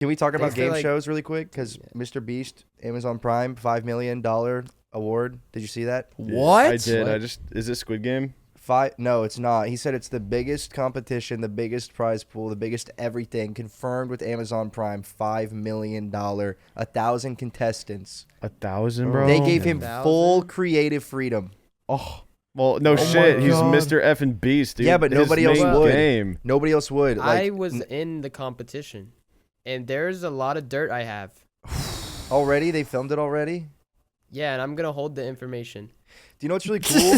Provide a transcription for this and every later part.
Can we talk about feel game like- shows really quick? Because Mr. Beast, Amazon Prime, $5 million award. Did you see that? What? I did. What? Is it Squid Game? No, it's not. He said it's the biggest competition, the biggest prize pool, the biggest everything. Confirmed with Amazon Prime, $5 million, 1,000 contestants. 1,000, bro. They gave him 1,000? full creative freedom. Oh, well, no Oh shit. my He's God. Mr. Effing Beast, dude. Yeah, but His nobody else main would. Game. Nobody else would. Like, I was in the competition, and there's a lot of dirt I have. already? They filmed it already? Yeah, and I'm gonna hold the information. Do you know what's really cool?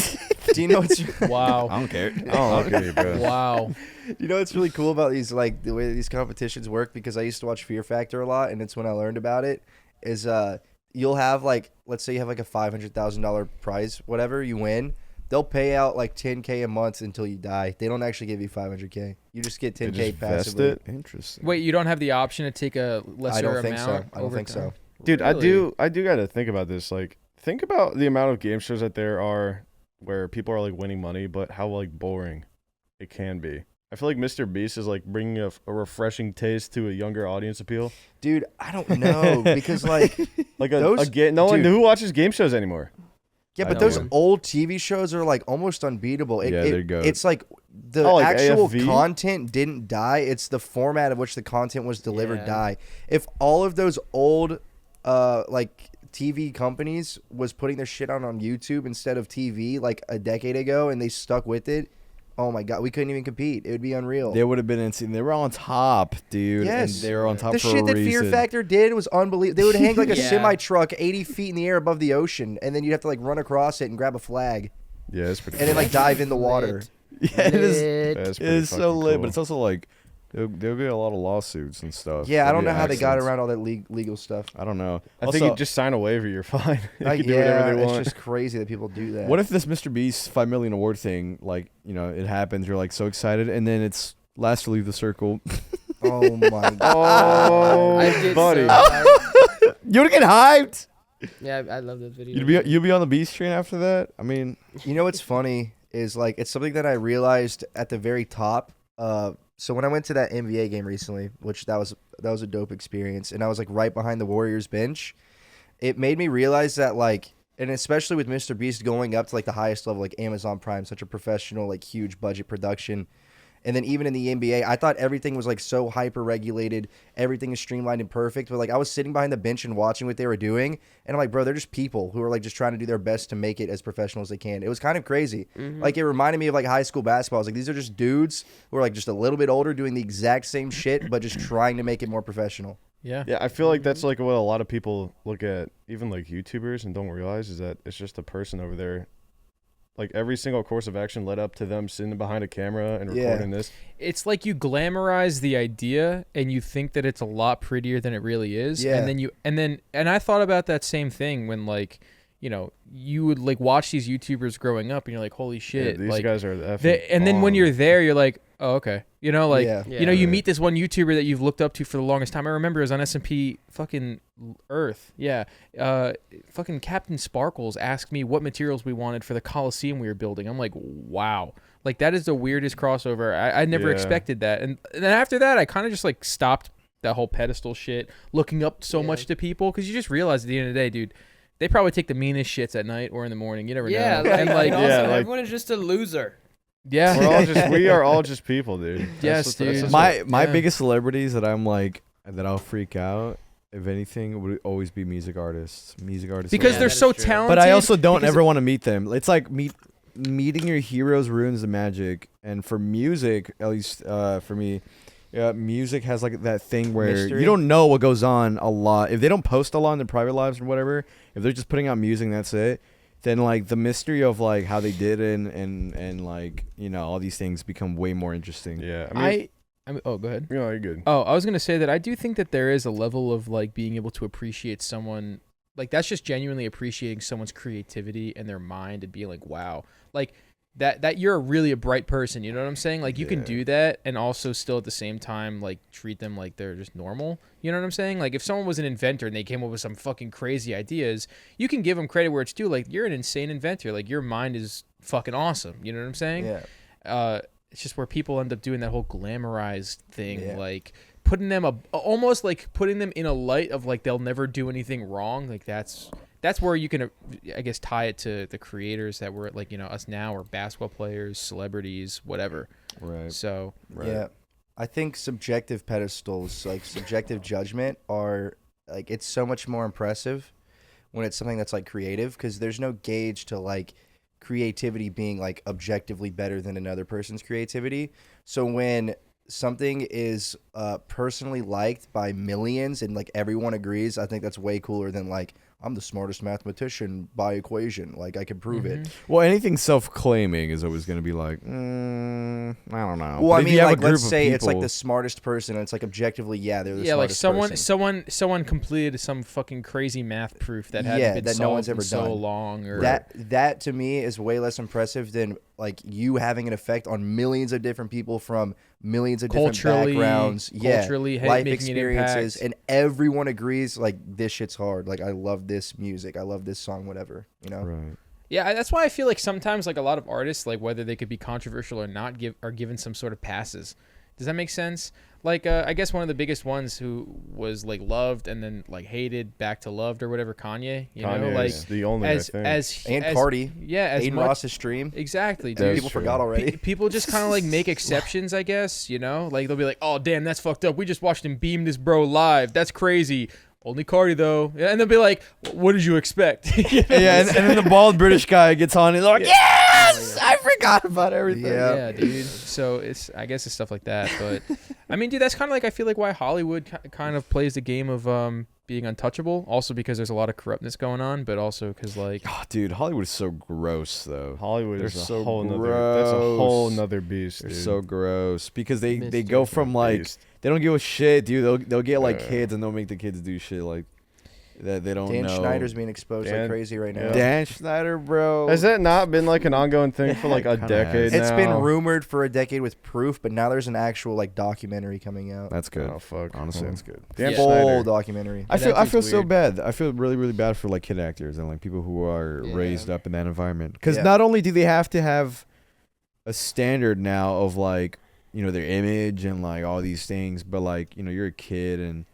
Do you know what's Wow. I don't care. Oh, okay, bro. Wow. You know what's really cool about these, like the way these competitions work? Because I used to watch Fear Factor a lot, and it's when I learned about it. Is you'll have like, let's say you have like a $500,000 prize, whatever you win, they'll pay out like $10K a month until you die. They don't actually give you $500K. You just get They $10K just vest passively. it? Interesting. Wait, you don't have the option to take a lesser I don't think so. amount? I don't over think time? so. Dude, Really? I do got to think about this. Like, think about the amount of game shows that there are where people are like winning money, but how like boring it can be. I feel like Mr. Beast is like bringing a refreshing taste to a younger audience appeal. Dude, I don't know because like Like Those- no one dude. who watches game shows anymore. yeah, I but know those one. old TV shows are like almost unbeatable. Yeah, they're good. It's like the Oh, like actual AFV? content didn't die. It's the format of which the content was delivered Yeah. die. If all of those old like TV companies was putting their shit on YouTube instead of TV like a decade ago and they stuck with it, oh my god, we couldn't even compete. It would be unreal. They would have been insane. They were on top, dude. Yes. And they were on top The for shit a that reason. Fear Factor did was unbelievable. They would hang like a Yeah. semi truck 80 feet in the air above the ocean, and then you'd have to like run across it and grab a flag, Yeah, it's pretty. and then cool. like dive in the water. Lit. Yeah, it is. Lit. Yeah, it's It pretty is so fucking lit, cool. but it's also like there'll be a lot of lawsuits and stuff. Yeah, I There'll don't be know how they got accidents. around all that legal stuff. I don't know. I Also, think you just sign a waiver, you're fine. You Like, can do whatever they it's want. just crazy that people do that. what if this Mr. Beast 5 million award thing, like, you know, it happens, you're like so excited, and then it's last to leave the circle. Oh my god. Oh, I did buddy. so hype. You would get hyped. Yeah, I love this video. You'd be on the Beast train after that. I mean, You know what's funny is like it's something that I realized at the very top. So when I went to that NBA game recently, which that was a dope experience, and I was like right behind the Warriors bench, it made me realize that like, and especially with Mr. Beast going up to like the highest level, like Amazon Prime, such a professional, like huge budget production. And then even in the NBA, I thought everything was like so hyper regulated, everything is streamlined and perfect. But like I was sitting behind the bench and watching what they were doing, and I'm like, bro, they're just people who are like just trying to do their best to make it as professional as they can. It was kind of crazy. Like it reminded me of like high school basketball. I was like, these are just dudes who are like just a little bit older doing the exact same shit, but just trying to make it more professional. Yeah. Yeah, I feel like that's like what a lot of people look at, even like YouTubers, and don't realize is that it's just a person over there. Like every single course of action led up to them sitting behind a camera and Yeah. recording this. It's like you glamorize the idea and you think that it's a lot prettier than it really is. Yeah. And I thought about that same thing when like, you know, you would like watch these YouTubers growing up and you're like, holy Yeah, shit. these like, guys are the effing and then when bomb. you're there, you're like, oh, okay. You know, like, Yeah. you know, you Yeah. meet this one YouTuber that you've looked up to for the longest time. I remember it was on S&P fucking Earth. Yeah. Fucking Captain Sparkles asked me what materials we wanted for the Coliseum we were building. I'm like, wow. Like, that is the weirdest crossover. I never Yeah. expected that. And then after that, I kind of just, like, stopped that whole pedestal shit, looking up so Yeah. much to people, because you just realize at the end of the day, dude, they probably take the meanest shits at night or in the morning. You never Yeah, know. like, and, like, and also, yeah, like- everyone is just a loser. yeah. we are all just people, dude. Yes, dude. just my Yeah. biggest celebrities that I'm like, that I'll freak out, if anything, would always be music artists. Because Yeah, they're that so is true. talented. But I also don't because- ever want to meet them. It's like meeting your heroes ruins the magic. And for music, at least for me, music has like that thing where Mystery. you don't know what goes on a lot. If they don't post a lot in their private lives or whatever, if they're just putting out music and that's it, then like the mystery of like how they did it and like, you know, all these things become way more interesting. Yeah, I mean, oh, go ahead. you know, you're good. Oh, I was gonna say that I do think that there is a level of like being able to appreciate someone, like that's just genuinely appreciating someone's creativity and their mind and being like, wow, like that you're really a bright person. You know what I'm saying? Like you can Yeah. do that and also still at the same time like treat them like they're just normal. You know what I'm saying? Like if someone was an inventor and they came up with some fucking crazy ideas, you can give them credit where it's due. Like you're an insane inventor. Like your mind is fucking awesome. You know what I'm saying? Yeah. It's just where people end up doing that whole glamorized thing, Yeah. like putting them almost like putting them in a light of like they'll never do anything wrong. Like that's where you can, I guess, tie it to the creators that were like, us now, or basketball players, celebrities, whatever. Right. So Right. Yeah. I think subjective pedestals, like subjective judgment, are like, it's so much more impressive when it's something that's like creative, because there's no gauge to like creativity being like objectively better than another person's creativity. So when something is personally liked by millions and like everyone agrees, I think that's way cooler than like, I'm the smartest mathematician by equation. Like, I can prove it. Well, anything self-claiming is always going to be like, I don't know. Well, But I if mean, you have a like, group let's of say it's like people- the smartest person, and it's like objectively, yeah, they're the yeah, like smartest person. someone completed some fucking crazy math proof that hadn't Yeah, been that no solved one's in ever so done. long. Or That to me is way less impressive than like you having an effect on millions of different people from millions of different Culturally- backgrounds, culturally life making an experiences, impact. and everyone agrees like this shit's hard. Like, I love this music, I love this song, whatever, Right. Yeah, that's why I feel like sometimes like a lot of artists, like whether they could be controversial or not, are given some sort of passes. Does that make sense? Like I guess one of the biggest ones who was like loved and then like hated back to loved or whatever, Kanye. You know, Kanye like is the only, as I think. And as, Cardi, yeah, as Aiden much, Ross's stream. exactly, That's dude. People true. forgot already. People just kind of like make exceptions, I guess. Like they'll be like, "Oh, damn, that's fucked up. We just watched him beam this bro live. That's crazy." Only Cardi though, and they'll be like, "What did you expect?" You know? Yeah, and then the bald British guy gets on and like, yes, I forgot about everything. Yeah. Yeah, dude. So I guess it's stuff like that. But I mean, dude, that's kind of like I feel like why Hollywood kind of plays the game of being untouchable. Also because there's a lot of corruptness going on, but also because like Oh, dude, Hollywood is so gross though. Hollywood They're is a so whole nother. That's a whole gross. nother beast, They're dude. so gross because they Mr. go from like Beast. they don't give a shit, dude. They'll get like Yeah. kids and they'll make the kids do shit like that they don't Dan know. Schneider's being exposed Dan- like crazy right now. yeah. Dan Schneider, bro. Has that not been like an ongoing thing for like a Kinda decade has. now? It's been rumored for a decade with proof, but now there's an actual like documentary coming out. That's good. Oh fuck! Honestly, Oh. that's good. Dan Yeah. Full Schneider. documentary. I that feel dude's so weird. bad. I feel really really bad for like kid actors and like people who are Yeah. raised up in that environment. Because Yeah. not only do they have to have a standard now of like their image and like all these things, but like you're a kid and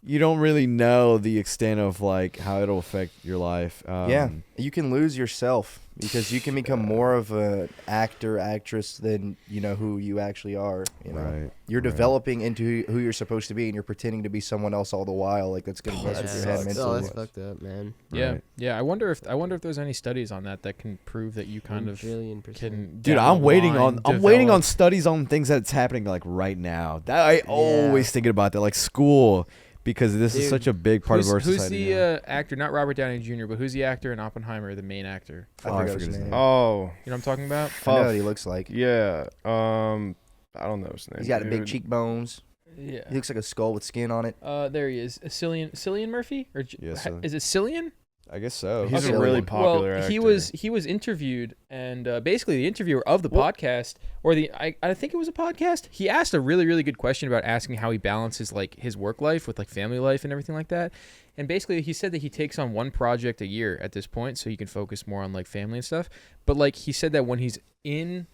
you don't really know the extent of like how it'll affect your life. Yeah, you can lose yourself because you can become more of an actor, actress than who you actually are. Right. You're right. developing into who you're supposed to be, and you're pretending to be someone else all the while. Like, that's gonna mess with your head Oh, mentally. that's fucked up, man. yeah, Right. yeah. I wonder if there's any studies on that can prove that you kind of 1,000,000,000%. can. Dude, down I'm the waiting line on waiting on develop- studies on things that's happening like right now. That I always thinking about that, like school, because this is Dude, such a big part of our Who's society. the now. actor? Not Robert Downey Jr., but who's the actor in Oppenheimer? The main actor. I Oh, I forgot forget his his name. name. Oh, You know what I'm talking about? I know fuck. what he looks like. Yeah. I don't know his name. He's got big dude. cheekbones. Yeah. He looks like a skull with skin on it. There he is. Cillian Murphy? Or Yeah, Cillian. is it Cillian? I guess so. He's Okay. a really Well, popular actor. He was interviewed, and basically the interviewer of the podcast, or I think it was a podcast. He asked a really really good question about asking how he balances like his work life with like family life and everything like that. And basically he said that he takes on one project a year at this point, so he can focus more on like family and stuff. But like he said that when he's in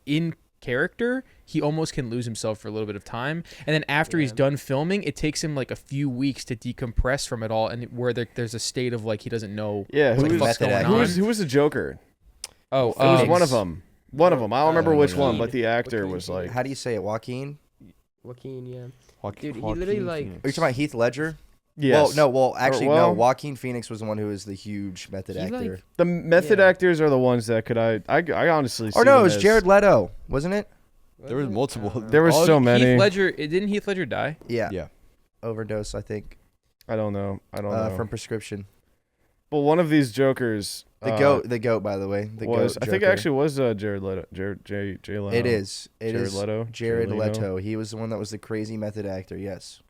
in character, he almost can lose himself for a little bit of time, and then after he's Yeah. done filming, it takes him like a few weeks to decompress from it all, and where there's a state of like he doesn't know Yeah. what Who the was- fuck's going method on. actor. who was the Joker? Oh, It was one of Thanks. them. One of them. I don't remember Uh, which one, Joaquin. but the actor Joaquin was Phoenix. like. How do you say it? Joaquin? Joaquin, yeah. Joaquin- Dude, he literally, Joaquin like- Phoenix. Are you talking about Heath Ledger? Yes. Well, actually, well- no. Joaquin Phoenix was the one who was the huge method He, actor. like- The method Yeah. actors are the ones that could I honestly. Or see no, them it was as- Jared Leto, wasn't it? There was multiple. There was All- so many. Heath Ledger. Didn't Heath Ledger die? Yeah. Yeah. Overdose, I think, I don't know. I don't know. from prescription. Well, one of these Jokers. The goat, by the way. The was goat I think it Joker. actually was Jared Leto. Jay Leno. It is. It Jared is Leto. Jared Leno? Leto. He was the one that was the crazy method actor. Yes.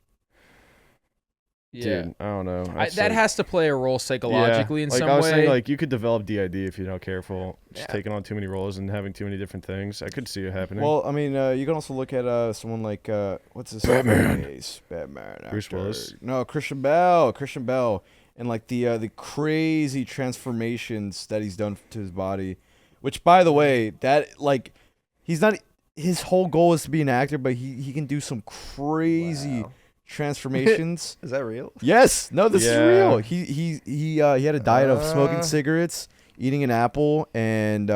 Dude, I don't know. That's that like- has to play a role psychologically in like some I was way. saying, like you could develop DID if you're not careful. Just Yeah. taking on too many roles and having too many different things. I could see it happening. Well, I mean, you can also look at someone like what's his Batman. face? Batman. Bruce actor. Willis? No, Christian Bale. Christian Bale, and like the crazy transformations that he's done to his body, which by the way, that like he's not. his whole goal is to be an actor, but he can do some crazy Wow. transformations. Is that real? Yes, no, this is Yeah. real. He had a diet of smoking cigarettes, eating an apple, and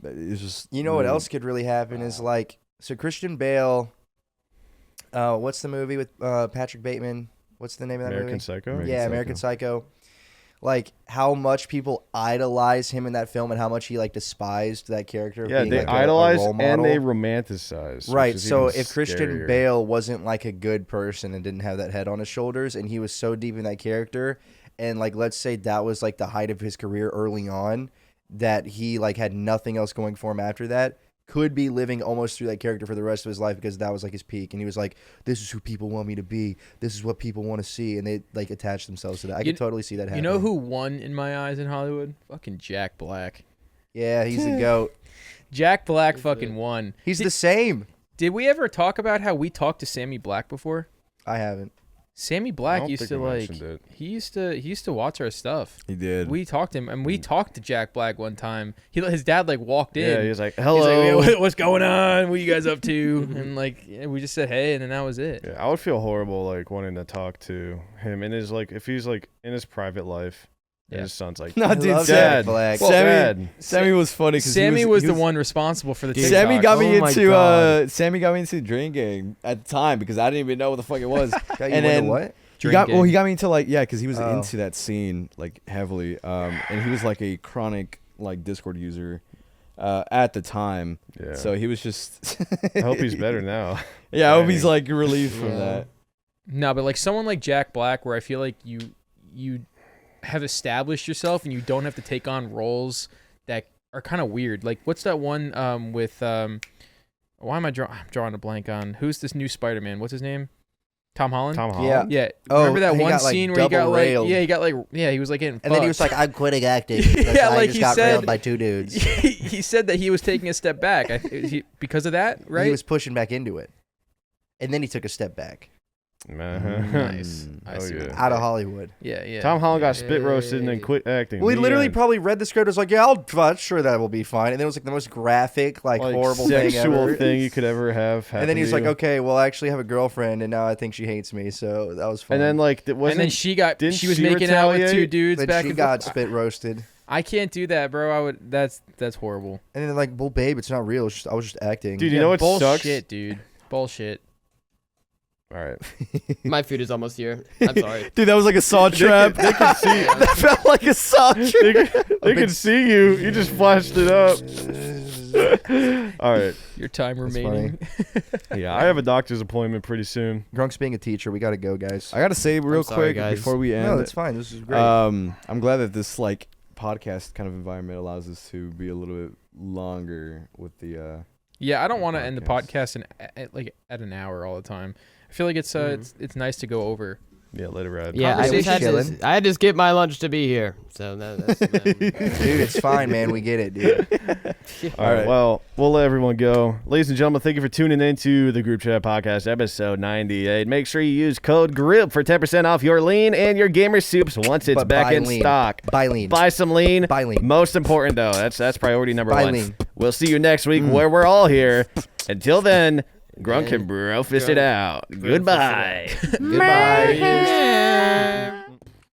it's just You know what really- else could really happen is like, so Christian Bale. What's the movie with Patrick Bateman? What's the name of that American movie? Psycho. American Yeah, Psycho. American Psycho. Like how much people idolize him in that film and how much he like despised that character. Of Yeah, being, they like, a idolize role and model. they romanticize. which Right. is So even if Christian scarier. Bale wasn't like a good person and didn't have that head on his shoulders, and he was so deep in that character, and like let's say that was like the height of his career early on, that he like had nothing else going for him after that, could be living almost through that character for the rest of his life because that was like his peak, and he was like, "This is who people want me to be. This is what people want to see," and they like attach themselves to that. I You- could totally see that happening. You know who won in my eyes in Hollywood? Fucking Jack Black. Yeah, he's the goat. Jack Black fucking won. He's the same. Did we ever talk about how we talked to Sammy Black before? I haven't. Sammy I Black don't used think to we like mentioned it. he used to watch our stuff. He did. We talked to him and we talked to Jack Black one time. His dad like walked in. Yeah, he was like, He's "Hello." like, what's going on? What are you guys up to? And like yeah, we just said hey, and then that was it. Yeah, I would feel horrible like wanting to talk to him in his like if he's like in his private life. And Yeah. his son's like, No, I dude, love Sam- Jack Black. Sammy- Dad. Sammy was funny because Sammy was the one responsible for the Dude, TikTok. Sammy got me Oh my into God. Sammy got me into Drain Gang at the time because I didn't even know what the fuck it was. Got you And into then- what? He got Drain Gang. he got me into like because he was Oh. into that scene like heavily, and he was like a chronic like Discord user at the time. Yeah. So he was just. I hope he's better now. Yeah, I hope he's like relieved from Yeah. that. No, but like someone like Jack Black, where I feel like you have established yourself and you don't have to take on roles that are kind of weird. Like what's that one with why am I'm drawing a blank on who's this new Spider-Man? What's his name? Tom Holland. Tom Holland. Yeah. Yeah. Oh, Remember that he one got, like, scene where he got double like railed. he was like getting And then he was fucked. like, "I'm quitting acting." Yeah, because I like just he got said- railed by two dudes. he said that he was taking a step back because of that, right? He was pushing back into it, and then he took a step back Nice. I Oh, see. yeah. out of Hollywood. Yeah. Tom Holland got spit roasted and then Yeah. quit acting. Well, he The literally end. probably read the script. Was like, "Yeah, I'm sure that will be fine." And then it was like the most graphic, like horrible sexual thing ever. thing you could ever have. And then happen he was to like, you. "Okay, well, I actually have a girlfriend, and now I think she hates me." So that was fun. And then like And wasn't then she was didn't she making out with two retaliate? dudes then back she and got forth. spit roasted. I can't do that, bro. I would. That's horrible. And then like, "Well, babe, it's not real. It's just, I was just acting." Dude, you know what bullshit, sucks? dude. Bullshit. All right. My food is almost here. I'm sorry. Dude, that was like a saw trap. They could see. That felt like a saw trap. They could see you. You just flashed it up. All right. Your time That's remaining. Yeah, I have a doctor's appointment pretty soon. Grunk's being a teacher. We gotta go, guys. I gotta say real sorry, quick guys. before we end. No, that's fine. This is great. I'm glad that this like podcast kind of environment allows us to be a little bit longer with the. Yeah, I don't want to end the Podcast. podcast at an hour all the time. I feel like it's it's nice to go over. Yeah, let it ride. Yeah, I just Conversation- had to skip my lunch to be here. So that's Dude, it's fine, man. We get it, dude. All right. right. Well, we'll let everyone go. Ladies and gentlemen, thank you for tuning into the Group Chat Podcast, episode 98. Make sure you use code GRIP for 10% off your lean and your gamer soups once it's But back buy in lean. stock. Buy lean. Buy some lean. Buy lean. Most important, though. That's priority number Buy one. lean. We'll see you next week where we're all here. Until then, Grunk and Bro fist it out. Goodbye. Goodbye. Yeah.